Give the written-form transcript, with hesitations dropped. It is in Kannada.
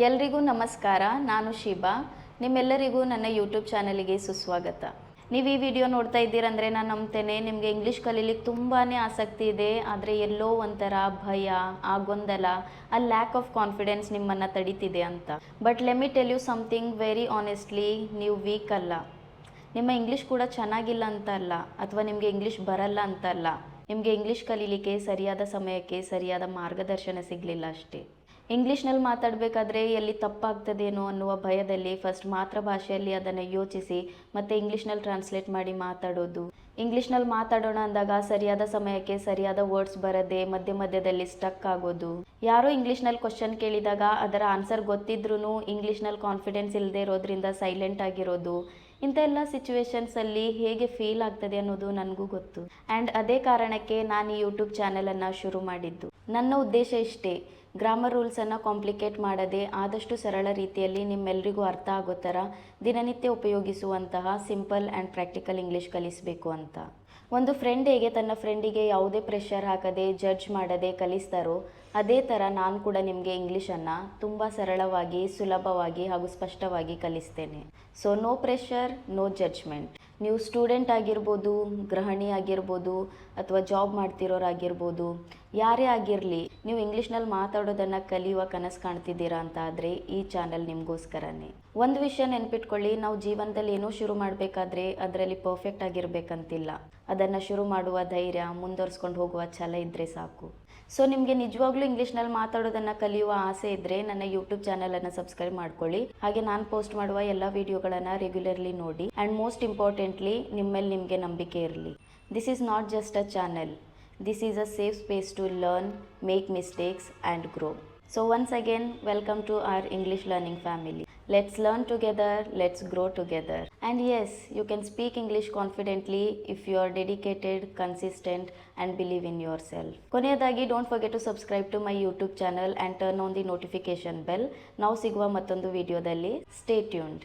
ಎಲ್ರಿಗೂ ನಮಸ್ಕಾರ. ನಾನು ಶಿಬಾ. ನಿಮ್ಮೆಲ್ಲರಿಗೂ ನನ್ನ ಯೂಟ್ಯೂಬ್ ಚಾನಲಿಗೆ ಸುಸ್ವಾಗತ. ನೀವು ಈ ವಿಡಿಯೋ ನೋಡ್ತಾ ಇದ್ದೀರಂದರೆ ನಾನು ನಂಬ್ತೇನೆ ನಿಮಗೆ ಇಂಗ್ಲೀಷ್ ಕಲೀಲಿಕ್ಕೆ ತುಂಬಾ ಆಸಕ್ತಿ ಇದೆ. ಆದರೆ ಎಲ್ಲೋ ಒಂಥರ ಭಯ, ಆ ಗೊಂದಲ, ಆ ಲ್ಯಾಕ್ ಆಫ್ ಕಾನ್ಫಿಡೆನ್ಸ್ ನಿಮ್ಮನ್ನು ತಡೀತಿದೆ ಅಂತ. But let me tell you something very honestly, ನೀವು ವೀಕ್ ಅಲ್ಲ. ನಿಮ್ಮ ಇಂಗ್ಲೀಷ್ ಕೂಡ ಚೆನ್ನಾಗಿಲ್ಲ ಅಂತ ಅಲ್ಲ, ಅಥವಾ ನಿಮಗೆ ಇಂಗ್ಲೀಷ್ ಬರಲ್ಲ ಅಂತ ಅಲ್ಲ. ನಿಮಗೆ ಇಂಗ್ಲೀಷ್ ಕಲೀಲಿಕ್ಕೆ ಸರಿಯಾದ ಸಮಯಕ್ಕೆ ಸರಿಯಾದ ಮಾರ್ಗದರ್ಶನ ಸಿಗಲಿಲ್ಲ ಅಷ್ಟೇ. ಇಂಗ್ಲೀಷ್ನಲ್ಲಿ ಮಾತಾಡಬೇಕಾದ್ರೆ ಎಲ್ಲಿ ತಪ್ಪಾಗ್ತದೇನೋ ಅನ್ನುವ ಭಯದಲ್ಲಿ ಫಸ್ಟ್ ಮಾತೃಭಾಷೆಯಲ್ಲಿ ಅದನ್ನು ಯೋಚಿಸಿ ಮತ್ತು ಇಂಗ್ಲೀಷ್ನಲ್ಲಿ ಟ್ರಾನ್ಸ್ಲೇಟ್ ಮಾಡಿ ಮಾತಾಡೋದು. ಇಂಗ್ಲೀಷ್ನಲ್ಲಿ ಮಾತಾಡೋಣ ಅಂದಾಗ ಸರಿಯಾದ ಸಮಯಕ್ಕೆ ಸರಿಯಾದ ವರ್ಡ್ಸ್ ಬರದೆ ಮಧ್ಯ ಮಧ್ಯದಲ್ಲಿ ಸ್ಟಕ್ ಆಗೋದು. ಯಾರೋ ಇಂಗ್ಲೀಷ್ನಲ್ಲಿ ಕ್ವಶನ್ ಕೇಳಿದಾಗ ಅದರ ಆನ್ಸರ್ ಗೊತ್ತಿದ್ರೂ ಇಂಗ್ಲೀಷ್ನಲ್ಲಿ ಕಾನ್ಫಿಡೆನ್ಸ್ ಇಲ್ಲದೆ ಇರೋದ್ರಿಂದ ಸೈಲೆಂಟ್ ಆಗಿರೋದು. ಇಂಥ ಎಲ್ಲ ಸಿಚುವೇಶನ್ಸಲ್ಲಿ ಹೇಗೆ ಫೀಲ್ ಆಗ್ತದೆ ಅನ್ನೋದು ನನಗೂ ಗೊತ್ತು. ಆ್ಯಂಡ್ ಅದೇ ಕಾರಣಕ್ಕೆ ನಾನು ಈ ಯೂಟ್ಯೂಬ್ ಚಾನಲನ್ನು ಶುರು ಮಾಡಿದ್ದು. ನನ್ನ ಉದ್ದೇಶ ಇಷ್ಟೇ, ಗ್ರಾಮರ್ ರೂಲ್ಸನ್ನು ಕಾಂಪ್ಲಿಕೇಟ್ ಮಾಡದೆ ಆದಷ್ಟು ಸರಳ ರೀತಿಯಲ್ಲಿ ನಿಮ್ಮೆಲ್ಲರಿಗೂ ಅರ್ಥ ಆಗೋ ಥರ ದಿನನಿತ್ಯ ಉಪಯೋಗಿಸುವಂತಹ ಸಿಂಪಲ್ ಆ್ಯಂಡ್ ಪ್ರಾಕ್ಟಿಕಲ್ ಇಂಗ್ಲೀಷ್ ಕಲಿಸಬೇಕು ಅಂತ. ಒಂದು ಫ್ರೆಂಡ್ ಹೇಗೆ ತನ್ನ ಫ್ರೆಂಡಿಗೆ ಯಾವುದೇ ಪ್ರೆಷರ್ ಹಾಕದೆ ಜಡ್ಜ್ ಮಾಡದೆ ಕಲಿಸ್ತಾರೋ, ಅದೇ ಥರ ನಾನು ಕೂಡ ನಿಮಗೆ ಇಂಗ್ಲೀಷನ್ನು ತುಂಬ ಸರಳವಾಗಿ, ಸುಲಭವಾಗಿ ಹಾಗೂ ಸ್ಪಷ್ಟವಾಗಿ ಕಲಿಸ್ತೇನೆ. So no pressure, no judgment. ನೀವು ಸ್ಟೂಡೆಂಟ್ ಆಗಿರ್ಬೋದು, ಗೃಹಿಣಿ ಆಗಿರ್ಬೋದು, ಅಥವಾ ಜಾಬ್ ಮಾಡ್ತಿರೋರಾಗಿರ್ಬೋದು, ಯಾರೇ ಆಗಿರಲಿ, ನೀವು ಇಂಗ್ಲೀಷ್ನಲ್ಲಿ ಮಾತಾಡೋದನ್ನು ಕಲಿಯುವ ಕನಸು ಕಾಣ್ತಿದ್ದೀರಾ ಅಂತ ಆದರೆ ಈ ಚಾನಲ್ ನಿಮಗೋಸ್ಕರನೇ. ಒಂದು ವಿಷಯ ನೆನ್ಪಿಟ್ಕೊಳ್ಳಿ, ನಾವು ಜೀವನದಲ್ಲಿ ಏನೋ ಶುರು ಮಾಡಬೇಕಾದ್ರೆ ಅದರಲ್ಲಿ ಪರ್ಫೆಕ್ಟ್ ಆಗಿರಬೇಕಂತಿಲ್ಲ. ಅದನ್ನು ಶುರು ಮಾಡುವ ಧೈರ್ಯ, ಮುಂದುವರ್ಸ್ಕೊಂಡು ಹೋಗುವ ಛಲ ಇದ್ದರೆ ಸಾಕು. ಸೊ ನಿಮಗೆ ನಿಜವಾಗ್ಲೂ ಇಂಗ್ಲೀಷ್ನಲ್ಲಿ ಮಾತಾಡೋದನ್ನು ಕಲಿಯುವ ಆಸೆ ಇದ್ದರೆ ನನ್ನ ಯೂಟ್ಯೂಬ್ ಚಾನಲನ್ನು ಸಬ್ಸ್ಕ್ರೈಬ್ ಮಾಡ್ಕೊಳ್ಳಿ. ಹಾಗೆ ನಾನು ಪೋಸ್ಟ್ ಮಾಡುವ ಎಲ್ಲ ವಿಡಿಯೋಗಳನ್ನು ರೆಗ್ಯುಲರ್ಲಿ ನೋಡಿ. ಆ್ಯಂಡ್ ಮೋಸ್ಟ್ ಇಂಪಾರ್ಟೆಂಟ್ಲಿ, ನಿಮ್ಮಲ್ಲಿ ನಿಮಗೆ ನಂಬಿಕೆ ಇರಲಿ. This is not just a channel. This is a safe space to learn, make mistakes and grow. So once again, welcome to our English learning family. Let's learn together, let's grow together. And yes, you can speak English confidently if you are dedicated, consistent and believe in yourself. ಕೊನೆಯದಾಗಿ don't forget to subscribe to my YouTube channel and turn on the notification bell. ನಾವು ಸಿಗುವ ಮತ್ತೊಂದು ವಿಡಿಯೋದಲ್ಲಿ. Stay tuned.